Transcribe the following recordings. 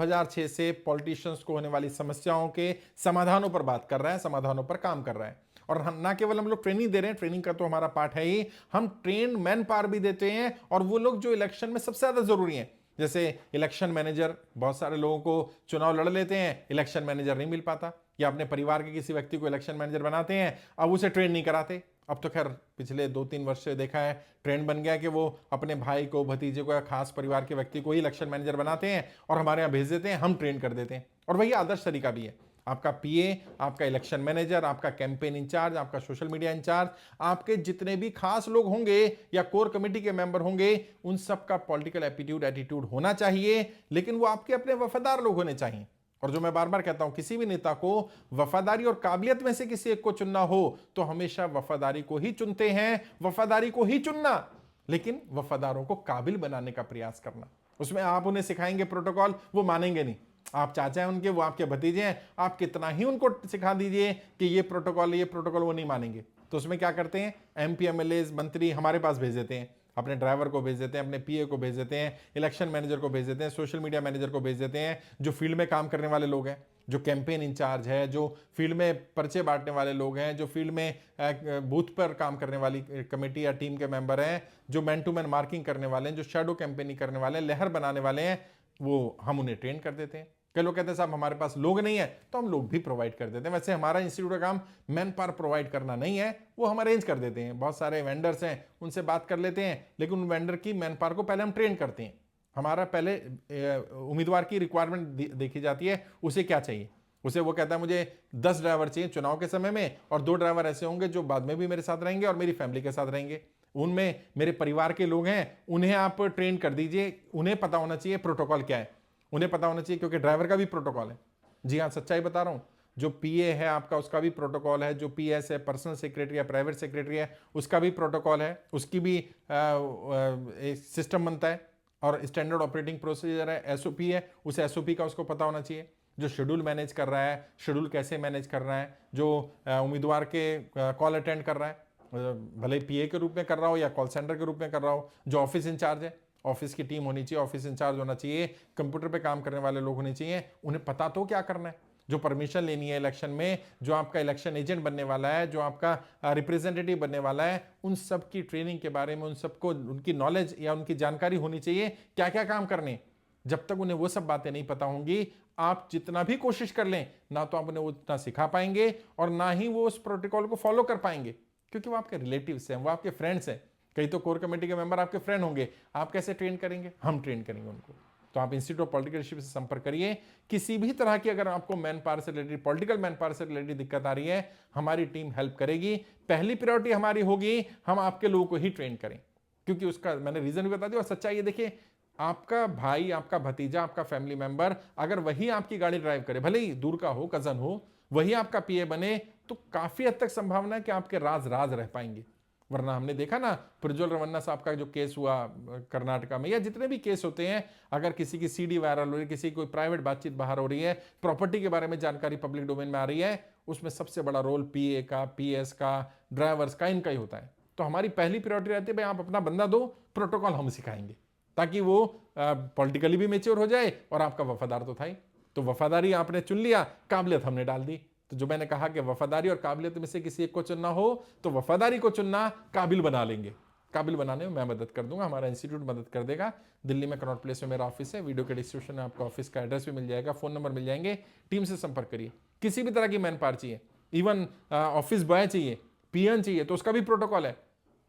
2006 से पॉलिटिशियंस को होने वाली समस्याओं के समाधानों पर बात कर रहा है, समाधानों पर काम कर रहा है। और ना केवल हम लोग ट्रेनिंग दे रहे हैं, ट्रेनिंग का तो हमारा पार्ट है ही, हम ट्रेन मैन पावर भी देते हैं। और वो लोग जो इलेक्शन में सबसे ज्यादा जरूरी हैं, जैसे इलेक्शन मैनेजर, बहुत सारे लोगों को चुनाव लड़ लेते हैं, इलेक्शन मैनेजर नहीं मिल पाता, या अपने परिवार के किसी व्यक्ति को इलेक्शन मैनेजर बनाते हैं, अब उसे ट्रेन नहीं कराते। अब तो खैर पिछले 2-3 वर्ष से देखा है, ट्रेंड बन गया कि वो अपने भाई को, भतीजे को या खास परिवार के व्यक्ति को ही इलेक्शन मैनेजर बनाते हैं और हमारे यहाँ भेज देते हैं, हम ट्रेन कर देते हैं। और वही आदर्श तरीका भी है। आपका पीए, आपका इलेक्शन मैनेजर, आपका कैंपेन इंचार्ज, आपका सोशल मीडिया इंचार्ज, आपके जितने भी खास लोग होंगे या कोर कमेटी के मेंबर होंगे, उन सब का पॉलिटिकल एटीट्यूड होना चाहिए, लेकिन वो आपके अपने वफादार लोग होने चाहिए। और जो मैं बार बार कहता हूं, किसी भी नेता को वफादारी और काबिलियत में से किसी एक को चुनना हो तो हमेशा वफादारी को ही चुनते हैं, वफादारी को ही चुनना, लेकिन वफादारों को काबिल बनाने का प्रयास करना। उसमें आप उन्हें सिखाएंगे प्रोटोकॉल, वो मानेंगे नहीं। आप चाचा हैं उनके, वो आपके भतीजे हैं, आप कितना ही उनको सिखा दीजिए कि ये प्रोटोकॉल, वो नहीं मानेंगे। तो उसमें क्या करते हैं, एमपी, एमएलए, मंत्री हमारे पास भेज देते हैं, अपने ड्राइवर को भेज देते हैं, अपने पीए को भेज देते हैं, इलेक्शन मैनेजर को भेज देते हैं, सोशल मीडिया मैनेजर को भेज देते हैं, जो फील्ड में काम करने वाले लोग हैं, जो कैंपेन इंचार्ज है, जो फील्ड में पर्चे बांटने वाले लोग हैं, जो फील्ड में बूथ पर काम करने वाली कमेटी या टीम के मेंबर हैं, जो मैन टू मैन मार्किंग करने वाले हैं, जो शैडो कैंपेनिंग करने वाले हैं, लहर बनाने वाले हैं, वो हम उन्हें ट्रेन कर देते हैं। कई लोग कहते हैं साहब हमारे पास लोग नहीं है, तो हम लोग भी प्रोवाइड कर देते हैं। वैसे हमारा इंस्टीट्यूट का काम मैन पावर प्रोवाइड करना नहीं है, वो हम अरेंज कर देते हैं। बहुत सारे वेंडर्स हैं, उनसे बात कर लेते हैं, लेकिन उन वेंडर की मैन पावर को पहले हम ट्रेन करते हैं। हमारा पहले उम्मीदवार की रिक्वायरमेंट देखी जाती है, उसे क्या चाहिए। उसे वो कहता है मुझे 10 ड्राइवर चाहिए चुनाव के समय में, और 2 ड्राइवर ऐसे होंगे जो बाद में भी मेरे साथ रहेंगे और मेरी फैमिली के साथ रहेंगे, उनमें मेरे परिवार के लोग हैं, उन्हें आप ट्रेन कर दीजिए। उन्हें पता होना चाहिए प्रोटोकॉल क्या है, उन्हें पता होना चाहिए, क्योंकि ड्राइवर का भी प्रोटोकॉल है। जी हाँ, सच्चाई बता रहा हूं। जो पीए है आपका, उसका भी प्रोटोकॉल है। जो पीएस है, पर्सनल सेक्रेटरी या प्राइवेट सेक्रेटरी है, उसका भी प्रोटोकॉल है, उसकी भी एक सिस्टम बनता है और स्टैंडर्ड ऑपरेटिंग प्रोसीजर है, एसओपी है, उस एसओपी का उसको पता होना चाहिए। जो शेड्यूल मैनेज कर रहा है, शेड्यूल कैसे मैनेज कर रहा है, जो उम्मीदवार के कॉल अटेंड कर रहा है, भले ही पीए के रूप में कर रहा हो या कॉल सेंटर के रूप में कर रहा हो, जो ऑफिस इंचार्ज है, ऑफिस की टीम होनी चाहिए, ऑफिस इंचार्ज होना चाहिए, कंप्यूटर पे काम करने वाले लोग होने चाहिए, उन्हें पता तो क्या करना है। जो परमिशन लेनी है इलेक्शन में, जो आपका इलेक्शन एजेंट बनने वाला है, जो आपका रिप्रेजेंटेटिव बनने वाला है, उन सब की ट्रेनिंग के बारे में उन सबको उनकी नॉलेज या उनकी जानकारी होनी चाहिए, क्या क्या काम करने। जब तक उन्हें वो सब बातें नहीं पता होंगी, आप जितना भी कोशिश कर लें, ना तो आप उन्हें उतना सिखा पाएंगे और ना ही वो उस प्रोटोकॉल को फॉलो कर पाएंगे, क्योंकि वो आपके रिलेटिव्स हैं, वो आपके फ्रेंड्स हैं। कई तो कोर कमेटी के मेंबर आपके फ्रेंड होंगे, आप कैसे ट्रेन करेंगे, हम ट्रेन करेंगे उनको। तो आप इंस्टीट्यूट ऑफ पॉलिटिकल लीडरशिप से संपर्क करिए। किसी भी तरह की अगर आपको मैन पावर से रिलेटेड, पॉलिटिकल मैन पावर से रिलेटेड दिक्कत आ रही है, हमारी टीम हेल्प करेगी। पहली प्रायोरिटी हमारी होगी, हम आपके लोगों को ही ट्रेन करें, क्योंकि उसका मैंने रीजन भी बता दिया। और सच्चाई ये देखिए, आपका भाई, आपका भतीजा, आपका फैमिली मेंबर, अगर वही आपकी गाड़ी ड्राइव करे, भले ही दूर का हो, कजन हो, वही आपका पीए बने, तो काफी हद तक संभावना है कि आपके राज राज रह पाएंगे। वरना हमने देखा ना, प्रज्वल रमन्ना साहब का जो केस हुआ कर्नाटका में, या जितने भी केस होते हैं, अगर किसी की सीडी वायरल हो रही है, किसी की कोई प्राइवेट बातचीत बाहर हो रही है, प्रॉपर्टी के बारे में जानकारी पब्लिक डोमेन में आ रही है, उसमें सबसे बड़ा रोल पीए का, पीएस का, ड्राइवर्स का, इनका ही होता है। तो हमारी पहली प्रायोरिटी रहती है, भाई आप अपना बंदा दो, प्रोटोकॉल हम सिखाएंगे, ताकि वो पॉलिटिकली भी मेच्योर हो जाए और आपका वफादार तो था ही। तो वफादारी आपने चुन लिया, काबिलियत हमने डाल दी। तो जो मैंने कहा कि वफादारी और काबिलियत में से किसी एक को चुनना हो, तो वफादारी को चुनना, काबिल बना लेंगे। काबिल बनाने में मैं मदद कर दूंगा, हमारा इंस्टीट्यूट मदद कर देगा। दिल्ली में कनॉट प्लेस में मेरा ऑफिस है, वीडियो के डिस्क्रिप्शन में आपका ऑफिस का एड्रेस भी मिल जाएगा, फोन नंबर मिल जाएंगे। टीम से संपर्क करिए। किसी भी तरह की मैन पावर चाहिए, इवन ऑफिस बॉय चाहिए, पीएन चाहिए, तो उसका भी प्रोटोकॉल है।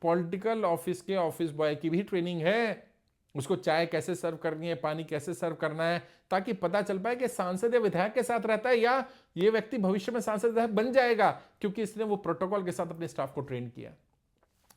पॉलिटिकल ऑफिस के ऑफिस बॉय की भी ट्रेनिंग है, उसको चाय कैसे सर्व करनी है, पानी कैसे सर्व करना है, ताकि पता चल पाए कि सांसद या विधायक के साथ रहता है या ये व्यक्ति भविष्य में सांसद विधायक बन जाएगा, क्योंकि इसने वो प्रोटोकॉल के साथ अपने स्टाफ को ट्रेन किया।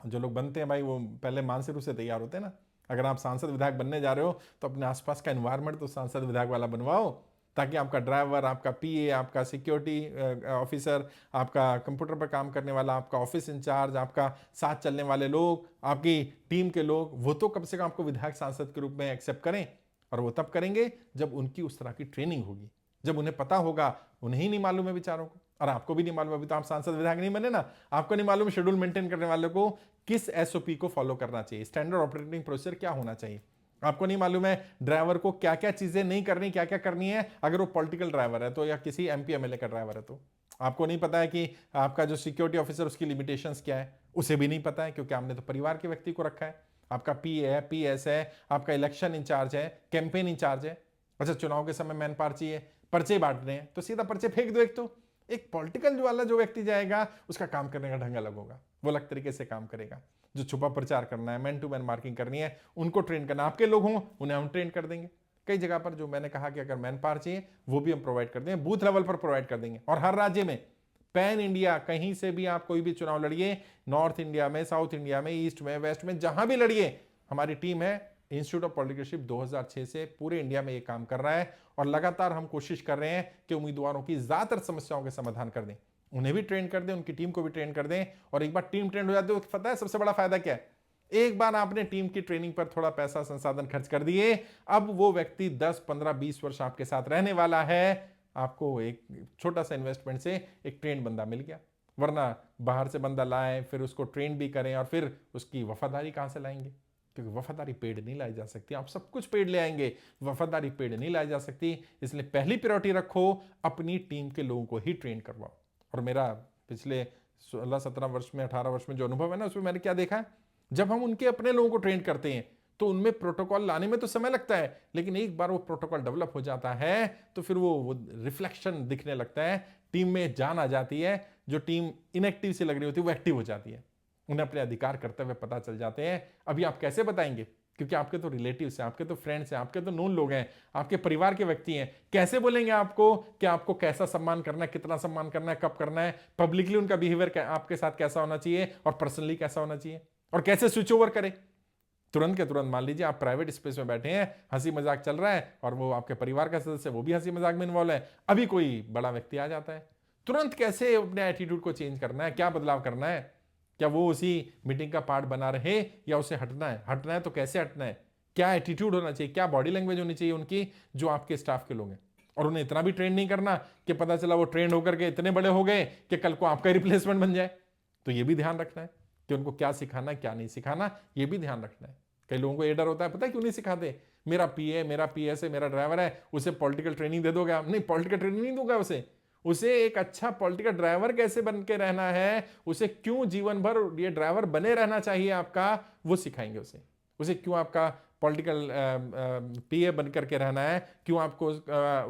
जो लोग बनते हैं भाई, वो पहले मानसिक रूप से तैयार होते हैं ना। अगर आप सांसद विधायक बनने जा रहे हो, तो अपने आसपास का एनवायरमेंट तो सांसद विधायक वाला बनवाओ, ताकि आपका ड्राइवर, आपका पीए, आपका सिक्योरिटी ऑफिसर, आपका कंप्यूटर पर काम करने वाला, आपका ऑफिस इंचार्ज, आपका साथ चलने वाले लोग, आपकी टीम के लोग, वो तो कम से कम आपको विधायक सांसद के रूप में एक्सेप्ट करें। और वो तब करेंगे जब उनकी उस तरह की ट्रेनिंग होगी, जब उन्हें पता होगा। उन्हें ही नहीं मालूम है बेचारों को, और आपको भी नहीं मालूम, अभी तो आप सांसद विधायक नहीं बने ना, आपको नहीं मालूम शेड्यूल मेंटेन करने वाले को किस एसओपी को फॉलो करना चाहिए, स्टैंडर्ड ऑपरेटिंग प्रोसीजर क्या होना चाहिए। आपको नहीं मालूम है ड्राइवर को क्या क्या चीजें नहीं करनी, क्या क्या करनी है अगर वो पॉलिटिकल ड्राइवर है तो, या किसी एमपी एमएलए का ड्राइवर है तो। आपको नहीं पता है कि आपका जो सिक्योरिटी ऑफिसर उसकी लिमिटेशंस क्या है, उसे भी नहीं पता है, क्योंकि आपने तो परिवार के व्यक्ति को रखा है। आपका पी है, पीएस है, आपका इलेक्शन इंचार्ज है, कैंपेन इंचार्ज है। अच्छा, चुनाव के समय मैन पावर चाहिए, पर्चे बांटने हैं, तो सीधा पर्चे फेंक दो। एक पॉलिटिकल वाला जो व्यक्ति जाएगा उसका काम करने का ढंग अलग होगा, वो अलग तरीके से काम करेगा। जो छुपा प्रचार करना है, मैन टू मैन मार्किंग करनी है, उनको ट्रेन करना। आपके लोग हों उन्हें हम ट्रेन कर देंगे। कई जगह पर जो मैंने कहा कि अगर मैन पावर चाहिए वो भी हम प्रोवाइड कर देंगे, बूथ लेवल पर प्रोवाइड कर देंगे। और हर राज्य में पैन इंडिया कहीं से भी आप कोई भी चुनाव लड़िए, नॉर्थ इंडिया में, साउथ इंडिया में, ईस्ट में, वेस्ट में, जहां भी लड़िए, हमारी टीम है। इंस्टीट्यूट ऑफ पॉलिटिकलशिप 2006 से पूरे इंडिया में ये काम कर रहा है और लगातार हम कोशिश कर रहे हैं कि उम्मीदवारों की ज्यादातर समस्याओं के समाधान कर दें, उन्हें भी ट्रेन कर दें, उनकी टीम को भी ट्रेन कर दें। और एक बार टीम ट्रेन हो जाती है तो पता है सबसे बड़ा फायदा क्या है? एक बार आपने टीम की ट्रेनिंग पर थोड़ा पैसा संसाधन खर्च कर दिए, अब वो व्यक्ति 10, 15, 20 वर्ष आपके साथ रहने वाला है। आपको एक छोटा सा इन्वेस्टमेंट से एक ट्रेन बंदा मिल गया, वरना बाहर से बंदा लाएं, फिर उसको ट्रेन भी करें और फिर उसकी वफादारी कहां से लाएंगे? क्योंकि वफादारी पेड़ नहीं लाई जा सकती। आप सब कुछ पेड़ ले आएंगे, वफादारी पेड़ नहीं लाई जा सकती। इसलिए पहली प्रायोरिटी रखो, अपनी टीम के लोगों को ही ट्रेन करवाओ। और मेरा पिछले 16-17 वर्ष में, 18 वर्ष में जो अनुभव है ना, उसमें मैंने क्या देखा है, जब हम उनके अपने लोगों को ट्रेन करते हैं तो उनमें प्रोटोकॉल लाने में तो समय लगता है, लेकिन एक बार वो प्रोटोकॉल डेवलप हो जाता है तो फिर वो रिफ्लेक्शन दिखने लगता है, टीम में जान आ जाती है। जो टीम इनएक्टिव से लग रही होती है वो एक्टिव हो जाती है, उन्हें अपने अधिकार करते हुए पता चल जाते हैं। अभी आप कैसे बताएंगे? क्योंकि आपके तो रिलेटिव्स हैं, आपके तो फ्रेंड्स हैं, आपके तो नोन लोग हैं, आपके परिवार के व्यक्ति हैं। कैसे बोलेंगे आपको कि आपको कैसा सम्मान करना है, कितना सम्मान करना है, कब करना है, पब्लिकली उनका बिहेवियर आपके साथ कैसा होना चाहिए और पर्सनली कैसा होना चाहिए, और कैसे स्विच ओवर करें तुरंत के तुरंत? मान लीजिए आप प्राइवेट स्पेस में बैठे हैं, हंसी मजाक चल रहा है और वो आपके परिवार का सदस्य वो भी हंसी मजाक में इन्वॉल्व है, अभी कोई बड़ा व्यक्ति आ जाता है, तुरंत कैसे अपने एटीट्यूड को चेंज करना है, क्या बदलाव करना है? क्या वो उसी मीटिंग का पार्ट बना रहे या उसे हटना है? हटना है तो कैसे हटना है? क्या एटीट्यूड होना चाहिए, क्या बॉडी लैंग्वेज होनी चाहिए उनकी, जो आपके स्टाफ के लोग हैं? और उन्हें इतना भी ट्रेन नहीं करना कि पता चला वो ट्रेंड होकर के इतने बड़े हो गए कि कल को आपका रिप्लेसमेंट बन जाए। तो ये भी ध्यान रखना है कि उनको क्या सिखाना है, क्या नहीं सिखाना, ये भी ध्यान रखना है। कई लोगों को ये डर होता है, पता है क्यों नहीं सिखाते? मेरा पीए, मेरा पीएस है, मेरा ड्राइवर है, उसे पॉलिटिकल ट्रेनिंग दे दोगे आप? नहीं, पॉलिटिकल ट्रेनिंग नहीं दूंगा उसे एक अच्छा पॉलिटिकल ड्राइवर कैसे बन के रहना है, उसे क्यों जीवन भर ये ड्राइवर बने रहना चाहिए आपका, वो सिखाएंगे उसे क्यों आपका पॉलिटिकल पीए बन करके रहना है, क्यों आपको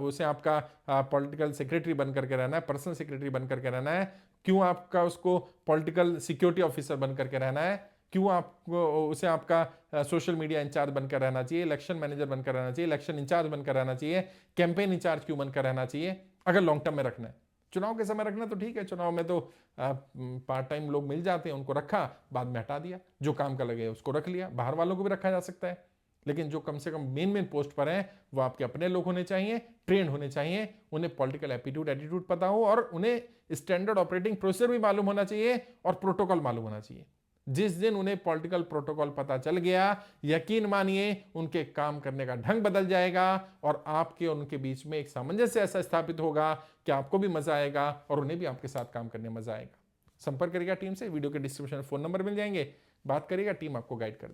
उसे आपका पॉलिटिकल सेक्रेटरी बन करके रहना है, पर्सनल सेक्रेटरी बन करके रहना है, क्यों आपका उसको पॉलिटिकल सिक्योरिटी ऑफिसर बन करके रहना है, क्यों आपको उसे आपका सोशल मीडिया इंचार्ज बनकर रहना चाहिए, इलेक्शन मैनेजर बनकर रहना चाहिए, इलेक्शन इंचार्ज बनकर रहना चाहिए, कैंपेन इंचार्ज क्यों बनकर रहना चाहिए, अगर लॉन्ग टर्म में रखना है। चुनाव के समय रखना तो ठीक है, चुनाव में तो पार्ट टाइम लोग मिल जाते हैं, उनको रखा, बाद में हटा दिया, जो काम का लगे उसको रख लिया। बाहर वालों को भी रखा जा सकता है, लेकिन जो कम से कम मेन पोस्ट पर हैं वो आपके अपने लोग होने चाहिए, ट्रेंड होने चाहिए, उन्हें पॉलिटिकल एटीट्यूड पता हो और उन्हें स्टैंडर्ड ऑपरेटिंग प्रोसीजर भी मालूम होना चाहिए और प्रोटोकॉल मालूम होना चाहिए। जिस दिन उन्हें पॉलिटिकल प्रोटोकॉल पता चल गया, यकीन मानिए उनके काम करने का ढंग बदल जाएगा और आपके और उनके बीच में एक सामंजस्य ऐसा स्थापित होगा कि आपको भी मजा आएगा और उन्हें भी आपके साथ काम करने में मजा आएगा। संपर्क करिएगा टीम से, वीडियो के डिस्क्रिप्शन में फोन नंबर मिल जाएंगे, बात करिएगा, टीम आपको गाइड कर